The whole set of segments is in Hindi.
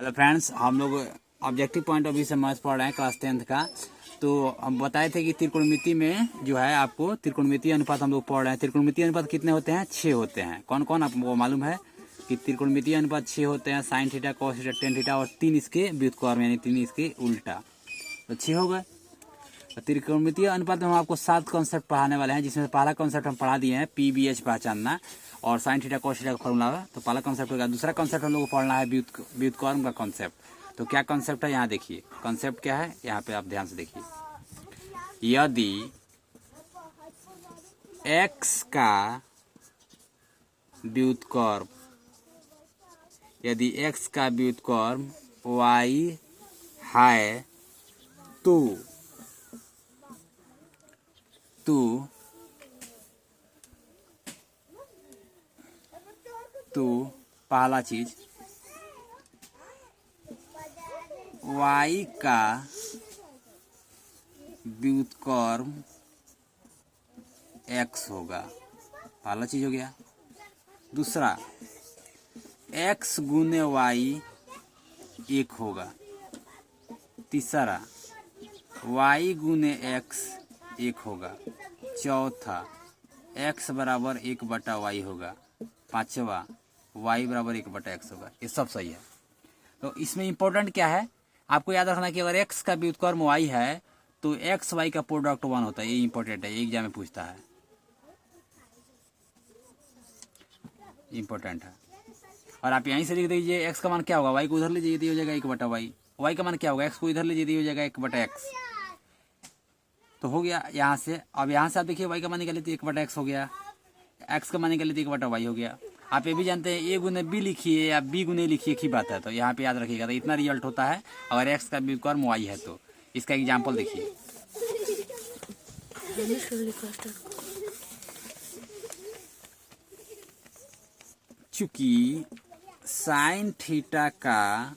हेलो फ्रेंड्स, हम लोग ऑब्जेक्टिव पॉइंट ऑफ व्यू से मैथ्स पढ़ रहे हैं क्लास 10th का। तो हम बताए थे कि त्रिकोणमिति में जो है आपको त्रिकोणमितीय अनुपात हम लोग पढ़ रहे हैं। त्रिकोणमितीय अनुपात कितने होते हैं? 6 होते हैं। कौन कौन आपको मालूम है कि त्रिकोणमितीय अनुपात 6 होते हैं? Sine theta, cos theta, tan theta और 3 इसके व्युत्क्रम यानी 3 इसके उल्टा, तो 6 हो गए। त्रिकोणमितीय अनुपात में हम आपको 7 कॉन्सेप्ट पढ़ाने वाले हैं, जिसमें पहला कॉन्सेप्ट हम पढ़ा दिए हैं PBH पहचानना और साइन थीटा कॉस थीटा का फॉर्मूला। तो पहला कॉन्सेप्ट होगा। दूसरा कॉन्सेप्ट हम लोग को पढ़ना है व्युत्क्रम का कॉन्सेप्ट। तो क्या कॉन्सेप्ट है यहाँ देखिए। कॉन्सेप्ट क्या है यहाँ पे आप ध्यान से देखिए। यदि x का व्युत्क्रम y है तो पहला चीज y का व्युत्क्रम x होगा, पहला चीज हो गया। दूसरा x गुने y 1 होगा। तीसरा y गुने x 1 होगा। चौथा x बराबर 1/y होगा। पांचवा y बराबर 1/x होगा। ये सब सही है। तो इसमें इंपॉर्टेंट क्या है आपको याद रखना कि अगर x का व्युत्क्रम y है तो x y का प्रोडक्ट 1 होता है। ये इंपॉर्टेंट है, ये एग्जाम में पूछता है, इंपॉर्टेंट है। और आप यहीं से लिख दीजिए x का मान क्या होगा, y को उधर ले जाइए, हो जाएगा 1/y। y का मान क्या होगा, x को इधर ले जाइए, हो जाएगा 1/x। तो हो गया यहाँ से। अब यहाँ से आप देखिए y का मान निकालिए तो 1/x हो गया, x का मान निकालिए तो 1/y हो गया। आप ये भी जानते हैं a गुने b लिखिए या b गुने लिखिए, एक ही बात है। तो यहाँ पे याद रखिएगा। तो इतना रिजल्ट होता है अगर x का व्युत्क्रम y है तो। इसका एग्जाम्पल देखिए। चूंकि साइन थीटा का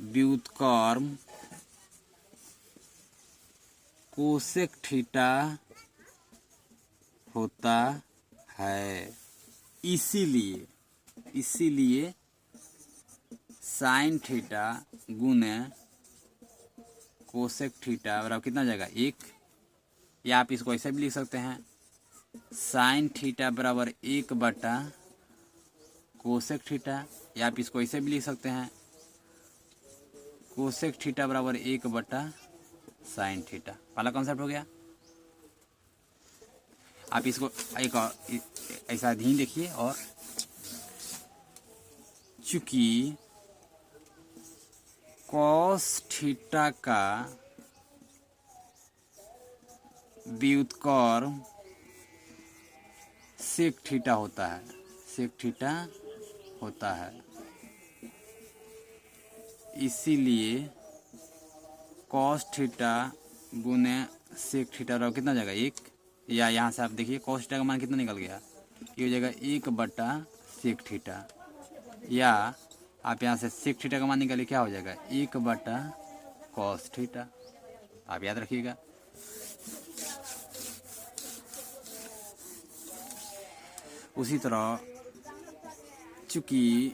व्युत्क्रम कोसेक थीटा होता है, इसीलिए साइन थीटा गुने कोसेक थीटा बराबर कितना हो जाएगा 1। या आप इसको ऐसे भी लिख सकते हैं, साइन थीटा बराबर 1/कोसेक थीटा। या आप इसको ऐसे भी लिख सकते हैं, कोसेक थीटा बराबर 1/साइन थीटा। पहला कॉन्सेप्ट हो गया। आप इसको एक ऐसा ध्यान देखिए। और चूंकि कॉस थीटा का व्युत्क्रम सेक थीटा होता है, इसीलिए कॉस थीटा गुने सेक थीटा बराबर कितना हो जाएगा 1। या यहाँ से आप देखिए कॉस थीटा का मान कितना निकल गया, ये हो जाएगा 1/सेक थीटा। या आप यहाँ से सेक थीटा का मान निकालिए, क्या हो जाएगा 1/कॉस थीटा। आप याद रखिएगा। उसी तरह चूंकि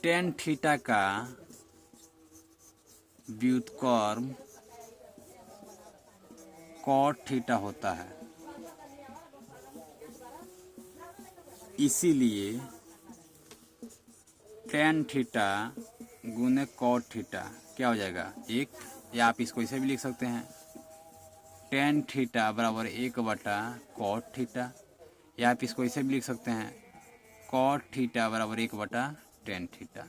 टेन थीटा का व्युत्क्रम कॉट थीटा होता है, इसीलिए टेन थीटा गुने कॉट थीटा क्या हो जाएगा 1। या आप इसको इसे भी लिख सकते हैं, टेन थीटा बराबर 1/कॉट थीटा। या आप इसको इसे भी लिख सकते हैं, कॉट थीटा बराबर 1/टेन थीटा।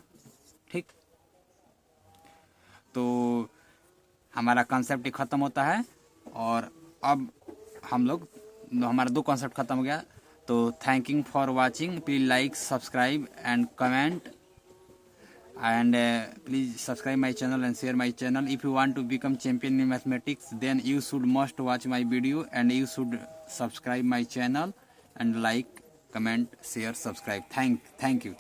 ठीक, तो हमारा कॉन्सेप्ट खत्म होता है। और अब हमारा 2 कॉन्सेप्ट खत्म हो गया। तो thank you for watching. Please like, subscribe and comment, and please subscribe my channel and share my channel. If you want to become champion in mathematics, then you should must watch my video and you should subscribe my channel and like, comment, share, subscribe. Thank you.